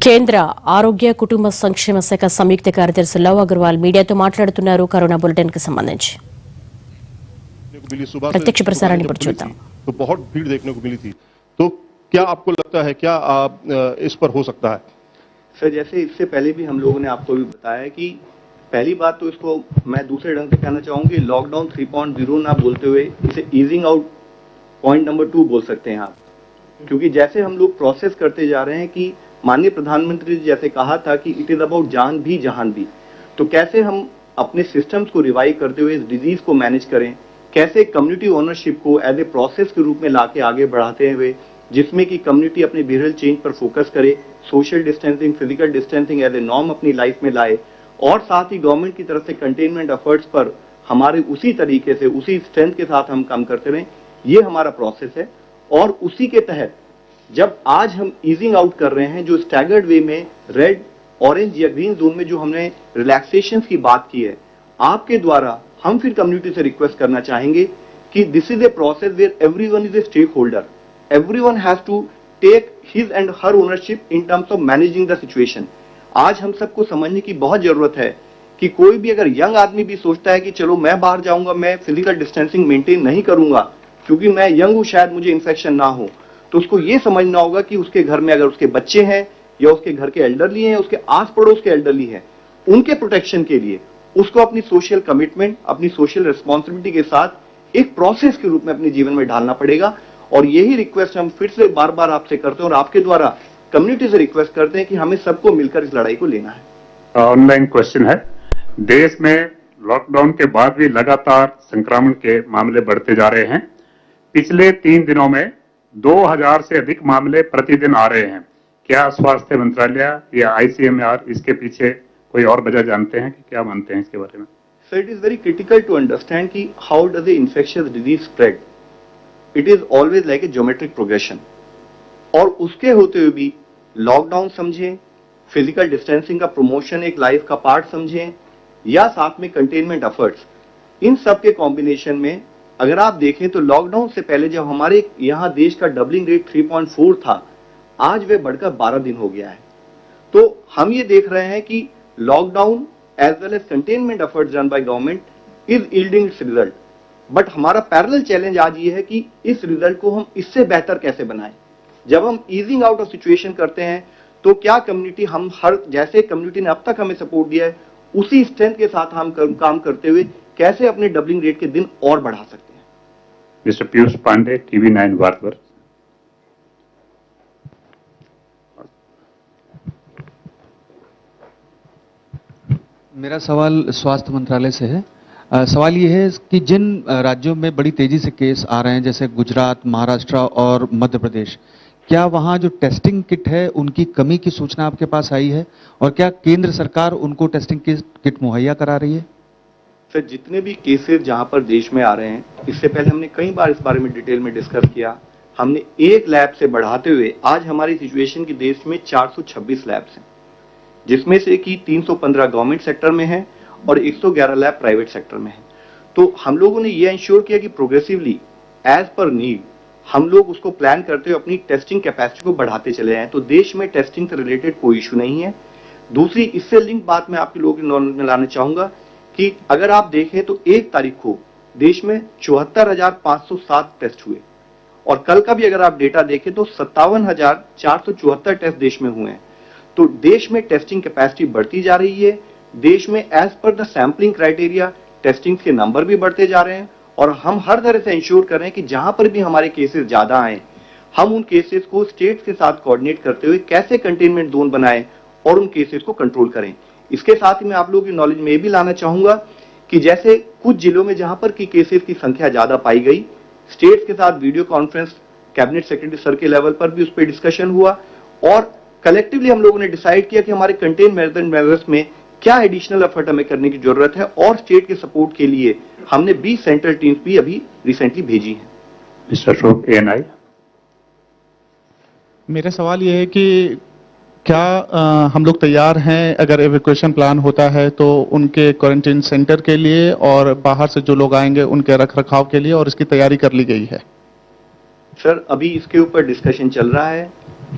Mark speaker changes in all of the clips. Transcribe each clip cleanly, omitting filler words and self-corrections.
Speaker 1: కేంద్ర ఆరోగ్య కుటుంబ సంక్షేమ శాఖ సంయుక్త కార్యదర్శి లవ్ అగర్వాల్ మీడియాతో మాట్లాడుతున్నారు కరోనా బులెటిన్ కి సంబంధించి प्रत्यक्ष प्रसारण पर चलता
Speaker 2: तो बहुत भीड़ देखने को मिली थी। तो क्या आपको लगता है क्या इस पर हो सकता है?
Speaker 3: सर, जैसे इससे पहले भी हम लोगों ने आपको भी बताया कि पहली बात तो इसको मैं दूसरे ढंग से कहना चाहूंगी, लॉकडाउन 3.0 ना बोलते हुए इसे ईजिंग आउट पॉइंट नंबर 2 बोल सकते हैं आप, क्योंकि जैसे हम लोग प्रोसेस करते जा रहे हैं कि माननीय प्रधानमंत्री जी जैसे कहा था कि इट इज अबाउट जान भी जहान भी, तो कैसे हम अपने सिस्टम्स को रिवाइव करते हुए इस डिजीज को मैनेज करें, कैसे कम्युनिटी ओनरशिप को एज ए प्रोसेस के रूप में लाके आगे बढ़ाते हुए, जिसमें कि कम्युनिटी अपने बिहेवियरल चेंज पर फोकस करे, social distancing, physical distancing as a norm अपनी लाइफ में लाए, और साथ ही गवर्नमेंट की तरफ से कंटेनमेंट एफर्ट्स पर हमारे उसी तरीके से उसी स्ट्रेंथ के साथ हम काम करते रहें। ये हमारा प्रोसेस है और उसी के तहत जब आज हम ईजिंग आउट कर रहे हैं, जो स्टैगर्ड वे में रेड, ऑरेंज या ग्रीन जोन में जो हमने रिलैक्सेशन की बात की है, आपके द्वारा हम फिर कम्युनिटी से रिक्वेस्ट करना चाहेंगे कि this is a process where everyone is a stakeholder, everyone has to take his and her ownership in terms of managing the situation. आज हम सबको समझने की बहुत जरूरत है कि कोई भी अगर यंग आदमी भी सोचता है कि चलो मैं बाहर जाऊंगा, मैं फिजिकल डिस्टेंसिंग मेंटेन नहीं करूंगा क्योंकि मैं यंग हूं, शायद मुझे इन्फेक्शन ना हो, तो उसको ये समझना होगा कि उसके घर में अगर उसके बच्चे हैं या उसके घर के एल्डरली हैं, उसके आस पड़ोस के एल्डरली हैं, उनके प्रोटेक्शन के लिए उसको अपनी सोशल कमिटमेंट, अपनी सोशल रिस्पॉन्सिबिलिटी के साथ एक प्रोसेस के रूप में अपने जीवन में ढालना पड़ेगा। और यही रिक्वेस्ट हम फिर से बार बार आपसे करते हैं और आपके द्वारा कम्युनिटी से रिक्वेस्ट करते हैं कि हमें सबको मिलकर इस लड़ाई को लेना है।
Speaker 4: ऑनलाइन क्वेश्चन है, देश में लॉकडाउन के बाद भी लगातार संक्रमण के मामले बढ़ते जा रहे हैं। पिछले 3 दिनों में 2000 से अधिक मामले प्रतिदिन आ रहे हैं। क्या स्वास्थ्य मंत्रालय या आईसीएमआर इसके पीछे कोई और वजह जानते हैं कि क्या मानते हैं इसके बारे में?
Speaker 3: Sir, it is very critical to understand कि how does a infectious disease spread. It is always like a geometric progression, और उसके होते हुए भी लॉकडाउन समझें, फिजिकल डिस्टेंसिंग का प्रमोशन एक लाइफ का पार्ट समझें, या साथ में कंटेनमेंट एफर्ट्स, इन सब के कॉम्बिनेशन में अगर आप देखें तो लॉकडाउन से पहले जब हमारे यहाँ देश का डबलिंग रेट 3.4 था, आज वह बढ़कर 12 दिन हो गया है। तो हम ये देख रहे हैं कि lockdown as well as containment efforts done by government is yielding its result, but हमारा पैरेलल चैलेंज आज ये है कि इस रिजल्ट को हम इससे बेहतर कैसे बनाएं। जब हम ईजिंग आउट ऑफ सिचुएशन करते हैं तो क्या कम्युनिटी, हम हर जैसे कम्युनिटी ने अब तक हमें सपोर्ट दिया है, उसी स्ट्रेंथ के साथ हम काम करते हुए कैसे अपने डबलिंग रेट के दिन और बढ़ा सकते हैं।
Speaker 4: Mister Piyush Pandey, TV9 Bharatvarsh.
Speaker 5: मेरा सवाल स्वास्थ्य मंत्रालय से है। सवाल ये है कि जिन राज्यों में बड़ी तेजी से केस आ रहे हैं जैसे गुजरात, महाराष्ट्र और मध्य प्रदेश, क्या वहां जो टेस्टिंग किट है उनकी कमी की सूचना आपके पास आई है, और क्या केंद्र सरकार उनको टेस्टिंग किट मुहैया करा रही है?
Speaker 3: सर, जितने भी केसेस जहां पर देश में आ रहे हैं, इससे पहले हमने कई बार इस बारे में डिटेल में डिस्कस किया। हमने एक लैब से बढ़ाते हुए आज हमारी सिचुएशन की देश में 426 लैब्स हैं, जिसमें से कि 315 गवर्नमेंट सेक्टर में है और 111 लैब प्राइवेट सेक्टर में है। तो हम लोगों ने ये इंश्योर किया कि प्रोग्रेसिवली एज पर नीड हम लोग उसको प्लान करते हुए अपनी टेस्टिंग कैपेसिटी को बढ़ाते चले जाएं। तो देश में टेस्टिंग से रिलेटेड कोई इशू नहीं है। दूसरी इससे लिंक बात मैं आपके लोगों के नॉलेज में लाना चाहूंगा कि अगर आप देखें तो 1 तारीख को देश में 74,507 टेस्ट हुए, और कल का भी अगर आप डेटा देखें तो 57,474 टेस्ट देश में हुए हैं। तो देश में टेस्टिंग कैपेसिटी बढ़ती जा रही है। देश में as per the sampling criteria testing के नंबर भी बढ़ते जा रहे हैं, और हम हर तरह से इंश्योर कर रहे हैं कि जहां पर भी हमारे केसेस ज्यादा आए, हम उन केसेस को स्टेट्स के साथ कोऑर्डिनेट करते हुए कैसे कंटेनमेंट जोन बनाएं और उन केसेस को कंट्रोल करें। इसके साथ ही मैं आप लोगों की नॉलेज में ये भी लाना चाहूंगा कि जैसे कुछ जिलों में जहां पर की केसेस की संख्या ज्यादा पाई गई, स्टेट्स के साथ video conference cabinet secretary sir के लेवल पर भी उस पर डिस्कशन हुआ, और कलेक्टिवली हम लोगों ने डिसाइड किया कि हमारे कंटेनमेंट मेजर्स में क्या एडिशनल एफर्ट हमें करने की जरूरत है, और स्टेट के सपोर्ट के लिए हमने 20 सेंट्रल टीम्स भी अभी रिसेंटली भेजी हैं।
Speaker 4: Mister Ashok, ANI।
Speaker 6: मेरा सवाल ये है कि क्या हम लोग तैयार हैं अगर एवैक्यूएशन प्लान होता है तो उनके क्वारंटाइन सेंटर के लिए, और बाहर से जो लोग आएंगे उनके रख रखाव के लिए, और इसकी तैयारी कर ली गई है?
Speaker 3: सर, अभी इसके ऊपर डिस्कशन चल रहा है।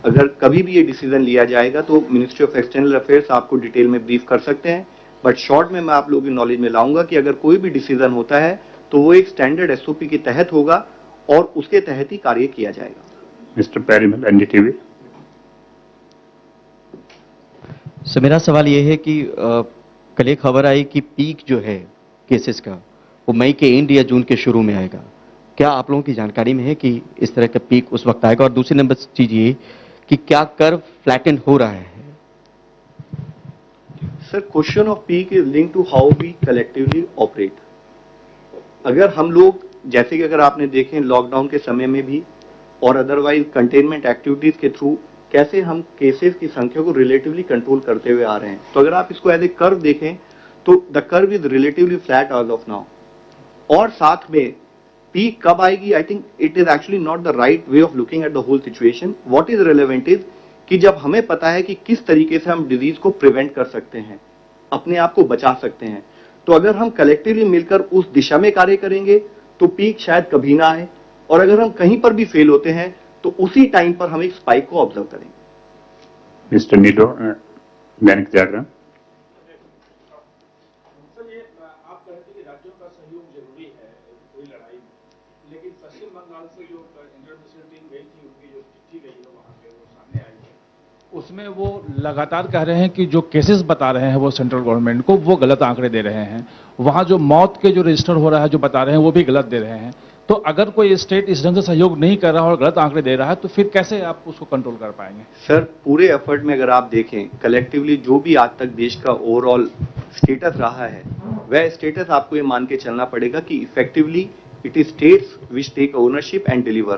Speaker 3: अगर कभी भी ये डिसीजन लिया जाएगा तो मिनिस्ट्री ऑफ एक्सटर्नल अफेयर्स आपको डिटेल में ब्रीफ कर सकते हैं, बट शॉर्ट में मैं आप लोगों की नॉलेज में लाऊंगा कि अगर कोई भी डिसीजन होता है तो वो एक स्टैंडर्ड एसओपी के तहत होगा और उसके तहत ही कार्य किया जाएगा।
Speaker 4: Mister पेरीमल, NDTV.
Speaker 7: सर मेरा सवाल ये है कि कल एक खबर आई कि पीक जो है केसेस का वो मई के एंड या जून के शुरू में आएगा। क्या आप लोगों की जानकारी में है कि इस तरह का पीक उस वक्त आएगा? और दूसरी नंबर चीज ये कि क्या कर्व फ्लैटन हो रहा है?
Speaker 3: Sir, question of peak is link to how we collectively operate. अगर हम लोग, जैसे कि अगर आपने देखें लॉकडाउन के समय में भी और अदरवाइज कंटेनमेंट एक्टिविटीज के थ्रू कैसे हम केसेस की संख्या को रिलेटिवली कंट्रोल करते हुए आ रहे हैं, तो अगर आप इसको एज ए कर्व देखें तो the curve is relatively flat as of now. और साथ में पीक कब आएगी, I think it is actually not the right way of looking at the whole situation. What is relevant is कि जब हमें पता है कि किस तरीके से हम डिजीज को प्रिवेंट कर सकते हैं, अपने आप को बचा सकते हैं, तो अगर हम कलेक्टिवली मिलकर उस दिशा में कार्य करेंगे तो पीक शायद कभी ना आए, और अगर हम कहीं पर भी फेल होते हैं तो उसी टाइम पर हम एक स्पाइक को ऑब्जर्व करेंगे।
Speaker 4: मिस्टर नीलो, दैनिक जागरण।
Speaker 8: सर, ये आप कहते हैं कि राज्यों का सहयोग जरूरी है पूरी लड़ाई में, लेकिन पश्चिम बंगाल से जो इंटरनेशनल टीम गई थी, उनकी जो चिट्ठी गई है वहाँ पे वो सामने आई है, उसमें वो लगातार कह रहे हैं कि जो केसेस बता रहे हैं वो सेंट्रल गवर्नमेंट को, वो गलत आंकड़े दे रहे हैं। वहाँ जो मौत के जो रजिस्टर हो रहा है जो बता रहे हैं वो भी गलत दे रहे हैं। तो अगर कोई स्टेट इस ढंग से सहयोग नहीं कर रहा और गलत आंकड़े दे रहा है तो फिर कैसे आप उसको कंट्रोल कर पाएंगे?
Speaker 3: सर, पूरे एफर्ट में अगर आप देखें कलेक्टिवली जो भी आज तक देश का ओवरऑल स्टेटस रहा है, वह स्टेटस आपको ये मान के चलना पड़ेगा कि effectively it is states which take ownership and deliver.